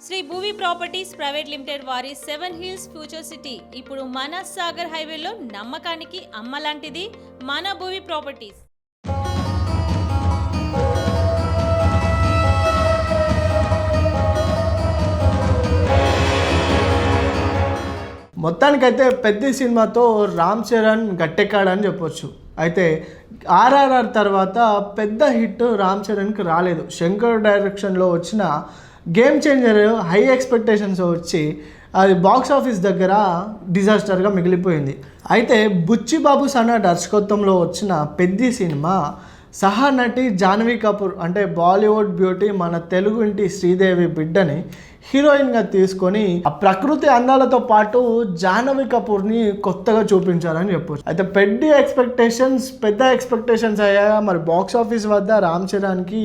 Shri Bhuvi properties private limited వారి 7 hills future city ఇప్పుడు మన సాగర్ హైవేలో నమ్మకానికి అమ్మలాంటిది మన భూవి ప్రాపర్టీస్. మొత్తానికైతే పెద్ద సినిమాతో రామ్ చరణ్ గట్టెక్కాడని చెప్పొచ్చు. అయితే ఆర్ఆర్ఆర్ తర్వాత పెద్ద హిట్ రామ్ చరణ్కి రాలేదు. శంకర్ డైరెక్షన్లో వచ్చిన గేమ్ చేంజర్ హై ఎక్స్పెక్టేషన్స్ వచ్చి అది బాక్స్ ఆఫీస్ దగ్గర డిజాస్టర్గా మిగిలిపోయింది. అయితే బుచ్చిబాబు సన్న దర్శకత్వంలో వచ్చిన పెద్ద సినిమా సహా నటి జాహ్నవి కపూర్ అంటే బాలీవుడ్ బ్యూటీ మన తెలుగు ఇంటి శ్రీదేవి బిడ్డని హీరోయిన్గా తీసుకొని ఆ ప్రకృతి అందాలతో పాటు జాహ్నవి కపూర్ని కొత్తగా చూపించాలని చెప్పొచ్చు. అయితే పెద్ద ఎక్స్పెక్టేషన్స్ అయ్యాయా మరి బాక్స్ ఆఫీస్ వద్ద రామ్ చరణ్కి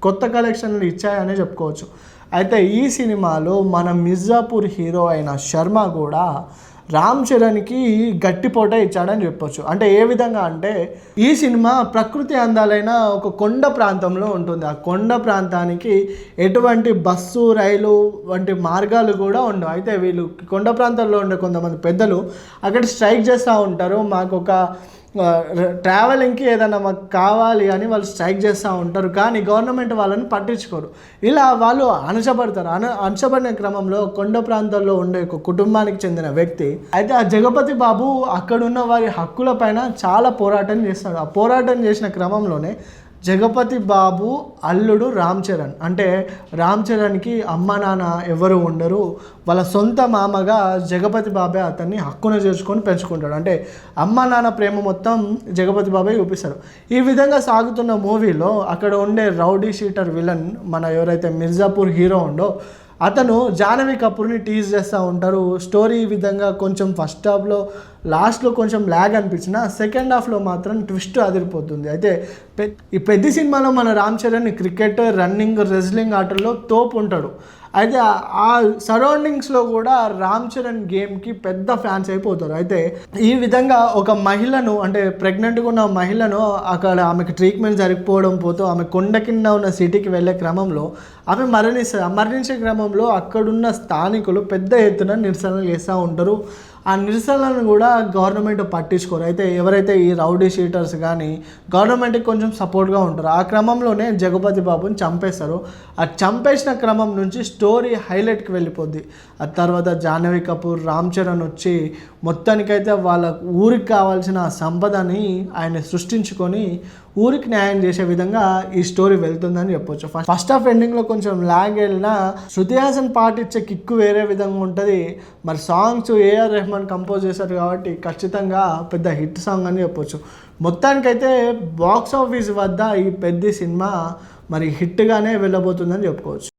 కొత్త కలెక్షన్లు ఇచ్చాయనే చెప్పుకోవచ్చు. అయితే ఈ సినిమాలో మన మిర్జాపూర్ హీరో అయిన శర్మ కూడా రామ్ చరణ్కి గట్టిపోట ఇచ్చాడని చెప్పొచ్చు. అంటే ఏ విధంగా అంటే ఈ సినిమా ప్రకృతి అందాలైన ఒక కొండ ప్రాంతంలో ఉంటుంది. ఆ కొండ ప్రాంతానికి ఎటువంటి బస్సు రైలు వంటి మార్గాలు కూడా ఉండవు. అయితే వీళ్ళు కొండ ప్రాంతాల్లో ఉండే కొంతమంది పెద్దలు అక్కడ స్ట్రైక్ చేస్తూ ఉంటారు. మాకు ఒక ట్రావెలింగ్కి ఏదైనా మాకు కావాలి అని వాళ్ళు స్ట్రైక్ చేస్తూ ఉంటారు, కానీ గవర్నమెంట్ వాళ్ళని పట్టించుకోరు. ఇలా వాళ్ళు అణచబడతారు. అణచబడిన క్రమంలో కొండ ప్రాంతాల్లో ఉండే ఒక కుటుంబానికి చెందిన వ్యక్తి అయితే ఆ జగపతి బాబు అక్కడున్న వారి హక్కుల పైన చాలా పోరాటం చేస్తాడు. ఆ పోరాటం చేసిన క్రమంలోనే జగపతి బాబు అల్లుడు రామ్ చరణ్ అంటే రామ్ చరణ్కి అమ్మ నాన్న ఎవరు ఉండరు, వాళ్ళ సొంత మామగా జగపతి బాబే అతన్ని హక్కున చేర్చుకొని పెంచుకుంటాడు. అంటే అమ్మ నాన్న ప్రేమ మొత్తం జగపతి బాబే చూపిస్తాడు. ఈ విధంగా సాగుతున్న మూవీలో అక్కడ ఉండే రౌడీ షీటర్ విలన్ మన ఎవరైతే మిర్జాపూర్ హీరో ఉండో అతను జాహ్నవి కపూర్ని టీజ్ చేస్తూ ఉంటారు. స్టోరీ ఈ విధంగా కొంచెం ఫస్ట్ హాఫ్లో లాస్ట్లో కొంచెం ల్యాగ్ అనిపించిన సెకండ్ హాఫ్లో మాత్రం ట్విస్ట్ అదిరిపోతుంది. అయితే ఈ పెద్ద సినిమాలో మన Ram Charan cricket, running, wrestling ఆటల్లో తోపు ఉంటాడు. అయితే ఆ సరౌండింగ్స్లో కూడా రామ్ చరణ్ గేమ్కి పెద్ద ఫ్యాన్స్ అయిపోతారు. అయితే ఈ విధంగా ఒక మహిళను అంటే ప్రెగ్నెంట్గా ఉన్న మహిళను అక్కడ ఆమెకు ట్రీట్మెంట్ జరిగిపోవడం పోతూ ఆమె కొండ కింద ఉన్న సిటీకి వెళ్ళే క్రమంలో ఆమె మరణిస్తుంది. ఆ మరణించే క్రమంలో అక్కడున్న స్థానికులు పెద్ద ఎత్తున నిరసనలు చేస్తూ ఉంటారు. ఆ నిరసనలను కూడా గవర్నమెంట్ పట్టించుకోరు. అయితే ఎవరైతే ఈ రౌడీ షీటర్స్ కానీ గవర్నమెంట్కి కొంచెం సపోర్ట్గా ఉంటారు. ఆ క్రమంలోనే జగపతి బాబుని చంపేస్తారు. ఆ చంపేసిన క్రమం నుంచి స్టోరీ హైలైట్కి వెళ్ళిపోద్ది. ఆ తర్వాత జాహ్నవి కపూర్, రామ్ చరణ్ వచ్చి మొత్తానికైతే వాళ్ళ ఊరికి కావాల్సిన సంపదని ఆయన సృష్టించుకొని ఊరికి న్యాయం చేసే విధంగా ఈ స్టోరీ వెళ్తుందని చెప్పొచ్చు. ఫస్ట్ హాఫ్ ఎండింగ్లో కొంచెం ల్యాగ్ వెళ్ళినా శృతి హాసన్ పాట ఇచ్చే కిక్కు వేరే విధంగా ఉంటుంది. మరి సాంగ్స్ ఏఆర్ రెహమాన్ కంపోజ్ చేశారు కాబట్టి ఖచ్చితంగా పెద్ద హిట్ సాంగ్ అని చెప్పొచ్చు. మొత్తానికైతే బాక్స్ ఆఫీస్ వద్ద ఈ పెద్ద సినిమా మరి హిట్గానే వెళ్ళబోతుందని చెప్పుకోవచ్చు.